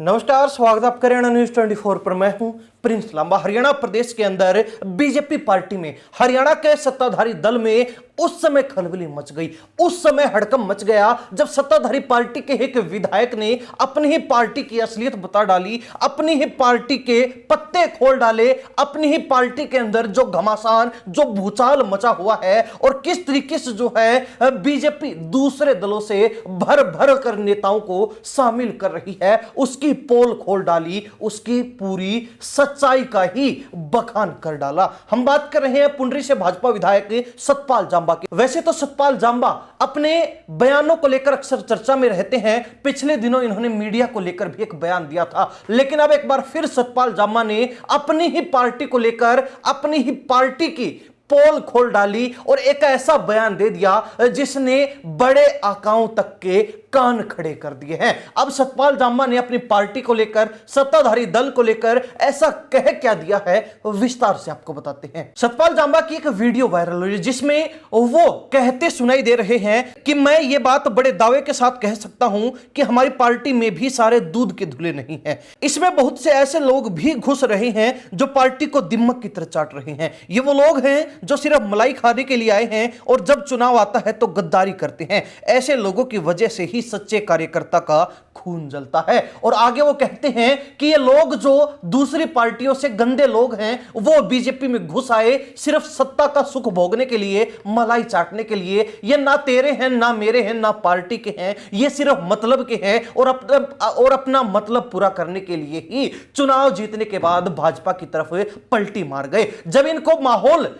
नमस्कार, स्वागत है आपका हरियाणा न्यूज 24 पर। मैं हूं प्रिंस लांबा। हरियाणा प्रदेश के अंदर बीजेपी पार्टी में हरियाणा के सत्ताधारी दल में उस समय खलबली मच गई, उस समय हड़कंप मच गया जब सत्ताधारी पार्टी के एक विधायक ने अपनी ही पार्टी की असलियत बता डाली, अपनी ही पार्टी के पत्ते खोल डाले, अपनी ही पार्टी के अंदर जो घमासान, जो भूचाल मचा हुआ है और किस तरीके से जो है बीजेपी दूसरे दलों से भर भर कर नेताओं को शामिल कर रही है, उसकी पोल खोल डाली, उसकी पूरी सच्चाई का ही बखान कर डाला। हम बात कर रहे हैं पुंडरी से भाजपा विधायक सतपाल जांबा की। वैसे तो सतपाल जांबा अपने बयानों को लेकर अक्सर चर्चा में रहते हैं। पिछले दिनों इन्होंने मीडिया को लेकर भी एक बयान दिया था, लेकिन अब एक बार फिर सतपाल जांबा ने अपनी ही पार्टी को लेकर अपनी ही पार्टी की पोल खोल डाली और एक ऐसा बयान दे दिया जिसने बड़े आकाओं तक के कान खड़े कर दिए हैं। अब सतपाल जांबा ने अपनी पार्टी को लेकर, सत्ताधारी दल को लेकर ऐसा कह क्या दिया है, विस्तार से आपको बताते हैं। सतपाल जांबा की एक वीडियो वायरल हुई जिसमें वो कहते सुनाई दे रहे हैं कि मैं ये बात बड़े दावे के साथ कह सकता हूं कि हमारी पार्टी में भी सारे दूध के धुले नहीं है। इसमें बहुत से ऐसे लोग भी घुस रहे हैं जो पार्टी को दिमक की तरह चाट रहे हैं। ये वो लोग हैं जो सिर्फ मलाई खाने के लिए आए हैं और जब चुनाव आता है तो गद्दारी करते हैं। ऐसे लोगों की वजह से ही सच्चे कार्यकर्ता का खून जलता है। और आगे वो कहते हैं कि ये लोग जो दूसरी पार्टियों से गंदे लोग हैं वो बीजेपी में घुस आए सिर्फ सत्ता का सुख भोगने के लिए, मलाई चाटने के लिए। ये ना तेरे हैं, ना मेरे हैं, ना पार्टी के हैं, ये सिर्फ मतलब के हैं और अपना मतलब पूरा करने के लिए ही चुनाव जीतने के बाद भाजपा की तरफ पलटी मार गए। जब इनको माहौल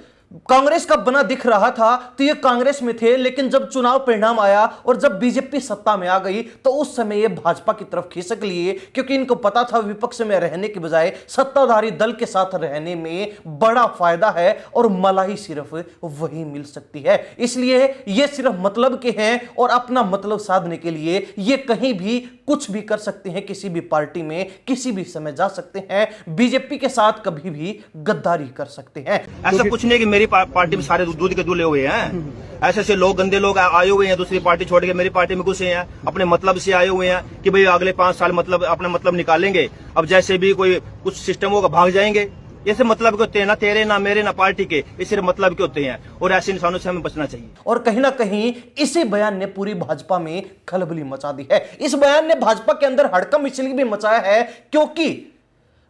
कांग्रेस का बना दिख रहा था तो ये कांग्रेस में थे, लेकिन जब चुनाव परिणाम आया और जब बीजेपी सत्ता में आ गई तो उस समय ये भाजपा की तरफ खिसक लिए, क्योंकि इनको पता था विपक्ष में रहने के बजाय सत्ताधारी दल के साथ रहने में बड़ा फायदा है और मलाई सिर्फ वही मिल सकती है। इसलिए ये सिर्फ मतलब के हैं और अपना मतलब साधने के लिए ये कहीं भी कुछ भी कर सकते हैं, किसी भी पार्टी में किसी भी समय जा सकते हैं, बीजेपी के साथ कभी भी गद्दारी कर सकते हैं। ऐसा कुछ नहीं कि मेरी पार्टी में सारे दूध के दूल्हे हुए हैं। ऐसे ऐसे लोग, गंदे लोग आए हुए हैं, दूसरी पार्टी छोड़ के मेरी पार्टी में घुसे हैं, अपने मतलब से आए हुए हैं कि भाई अगले 5 साल मतलब अपना मतलब निकालेंगे। अब जैसे भी कोई कुछ सिस्टम होगा भाग जाएंगे। ऐसे मतलब के होते हैं, ना तेरे ना मेरे ना पार्टी के, ये सिर्फ मतलब के होते हैं और ऐसे इंसानों से हमें बचना चाहिए। और कहीं ना कहीं इसी बयान ने पूरी भाजपा में खलबली मचा दी है। इस बयान ने भाजपा के अंदर हड़कंप इसलिए भी मचाया है क्योंकि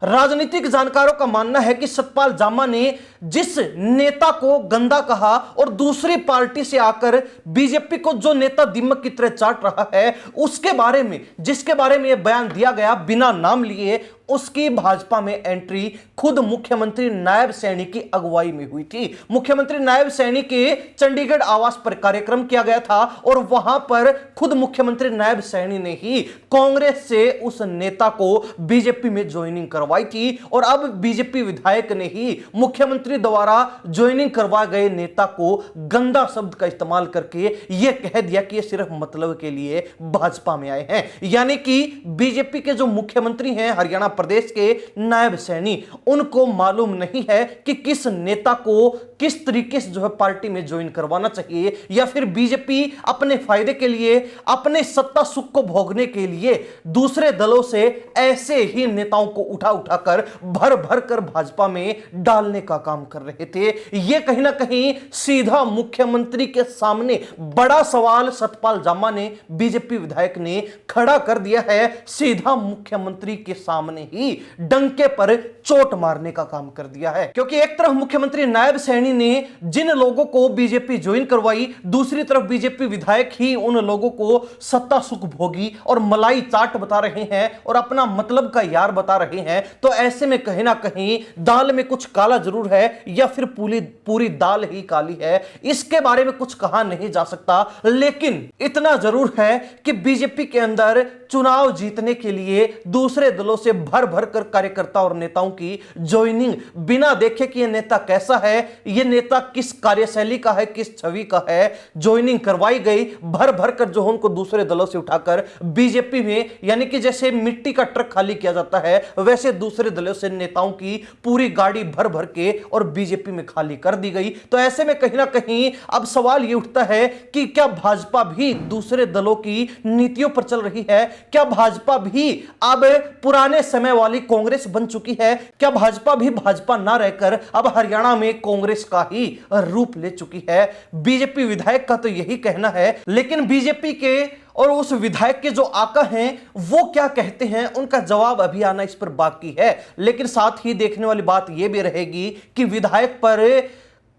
राजनीतिक जानकारों का मानना है कि सतपाल जांबा ने जिस नेता को गंदा कहा और दूसरी पार्टी से आकर बीजेपी को जो नेता दिमक की तरह चाट रहा है, उसके बारे में, जिसके बारे में यह बयान दिया गया बिना नाम लिए, उसकी भाजपा में एंट्री खुद मुख्यमंत्री नायब सैनी की अगुवाई में हुई थी। मुख्यमंत्री नायब सैनी के चंडीगढ़ आवास पर कार्यक्रम किया गया था और वहां पर खुद मुख्यमंत्री नायब सैनी ने ही कांग्रेस से उस नेता को बीजेपी में ज्वाइनिंग करवाई थी। और अब बीजेपी विधायक ने ही मुख्यमंत्री द्वारा ज्वाइनिंग करवाए गए नेता को गंदा शब्द का इस्तेमाल करके यह कह दिया कि यह सिर्फ मतलब के लिए भाजपा में आए हैं। यानी कि बीजेपी के जो मुख्यमंत्री हैं हरियाणा प्रदेश के नायब सैनी, उनको मालूम नहीं है कि किस नेता को किस तरीके से जो है पार्टी में ज्वाइन करवाना चाहिए, या फिर बीजेपी अपने फायदे के लिए, अपने सत्ता सुख को भोगने के लिए दूसरे दलों से ऐसे ही नेताओं को उठा उठाकर भर भर कर भाजपा में डालने का काम कर रहे थे। यह कहीं ना कहीं सीधा मुख्यमंत्री के सामने बड़ा सवाल सतपाल जांबा ने, बीजेपी विधायक ने खड़ा कर दिया है। सीधा मुख्यमंत्री के सामने ही डंके पर चोट मारने का काम कर दिया है, क्योंकि एक तरफ मुख्यमंत्री नायब सैनी ने जिन लोगों को बीजेपी ज्वाइन करवाई, दूसरी तरफ बीजेपी विधायक ही उन लोगों को सत्ता सुख भोगी और मलाई चाट बता रहे हैं और अपना मतलब का यार बता रहे हैं। तो ऐसे में कहीं ना कहीं दाल में कुछ काला जरूर है, या फिर पूरी दाल ही काली है। इसके बारे में कुछ कहा नहीं जा सकता, लेकिन इतना जरूर है कि बीजेपी के अंदर चुनाव जीतने के लिए दूसरे दलों से भर भर कर कार्यकर्ता और नेताओं की ज्वाइनिंग बिना देखे कि यह नेता कैसा है, यह नेता किस कार्यशैली का है, किस छवि का है, ज्वाइनिंग करवाई गई। भर भर कर जो उनको दूसरे दलों से उठाकर बीजेपी में, यानी कि जैसे मिट्टी का ट्रक खाली किया जाता है वैसे दूसरे दलों से नेताओं की पूरी गाड़ी भर भर के और बीजेपी में खाली कर दी गई। तो ऐसे में कहीं ना कहीं अब सवाल यह उठता है कि क्या भाजपा भी दूसरे दलों की नीतियों पर चल रही है? क्या भाजपा भी अब पुराने समय वाली कांग्रेस बन चुकी है? क्या भाजपा भी भाजपा ना रहकर अब हरियाणा में कांग्रेस का ही रूप ले चुकी है? बीजेपी विधायक का तो यही कहना है, लेकिन बीजेपी के और उस विधायक के जो आका हैं वो क्या कहते हैं, उनका जवाब अभी आना इस पर बाकी है। लेकिन साथ ही देखने वाली बात यह भी रहेगी कि विधायक पर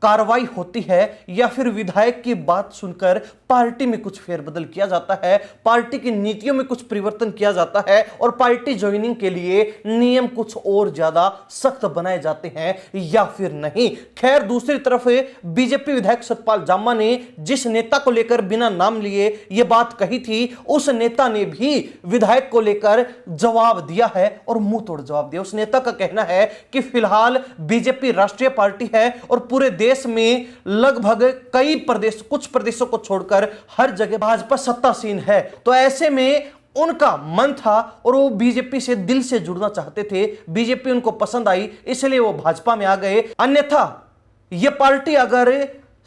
कार्रवाई होती है या फिर विधायक की बात सुनकर पार्टी में कुछ फेरबदल किया जाता है, पार्टी की नीतियों में कुछ परिवर्तन किया जाता है और पार्टी ज्वाइनिंग के लिए नियम कुछ और ज्यादा सख्त बनाए जाते हैं या फिर नहीं। खैर, दूसरी तरफ बीजेपी विधायक सतपाल जामा ने जिस नेता को लेकर बिना नाम लिए यह बात कही थी, उस नेता ने भी विधायक को लेकर जवाब दिया है और मुंह तोड़ जवाब दिया। उस नेता का कहना है कि फिलहाल बीजेपी राष्ट्रीय पार्टी है और पूरे देश में लगभग कई प्रदेश, कुछ प्रदेशों को छोड़कर हर जगह भाजपा सत्तासीन है। तो ऐसे में उनका मन था और वो बीजेपी से दिल से जुड़ना चाहते थे, बीजेपी उनको पसंद आई इसलिए वो भाजपा में आ गए। अन्यथा ये पार्टी अगर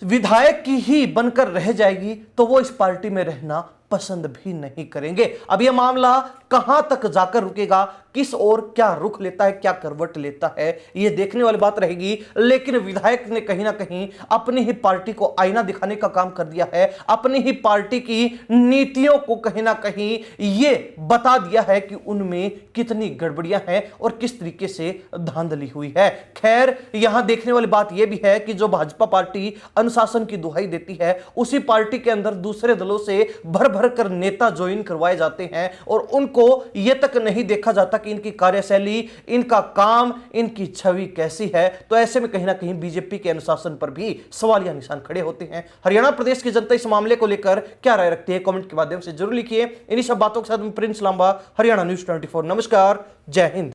विधायक की ही बनकर रह जाएगी तो वो इस पार्टी में रहना पसंद भी नहीं करेंगे। अब यह मामला कहां तक जाकर रुकेगा, किस और क्या रुख लेता है, क्या करवट लेता है, यह देखने वाली बात रहेगी। लेकिन विधायक ने कहीं ना कहीं अपनी ही पार्टी को आईना दिखाने का काम कर दिया है, अपनी ही पार्टी की नीतियों को कहीं ना कहीं यह बता दिया है कि उनमें कितनी गड़बड़ियां हैं और किस तरीके से धांधली हुई है। खैर, यहां देखने वाली बात यह भी है कि जो भाजपा पार्टी अनुशासन की दुहाई देती है, उसी पार्टी के अंदर दूसरे दलों से भर भर कर नेता ज्वाइन करवाए जाते हैं और उनको यह तक नहीं देखा जाता कि इनकी कार्यशैली, इनका काम, इनकी छवि कैसी है। तो ऐसे में कहीं ना कहीं बीजेपी के अनुशासन पर भी सवालिया निशान खड़े होते हैं। हरियाणा प्रदेश की जनता इस मामले को लेकर क्या राय रखती है, कमेंट के माध्यम से जरूर लिखिए। इन्हीं सब बातों के साथ प्रिंस लांबा, हरियाणा न्यूज 24। नमस्कार, जय हिंद।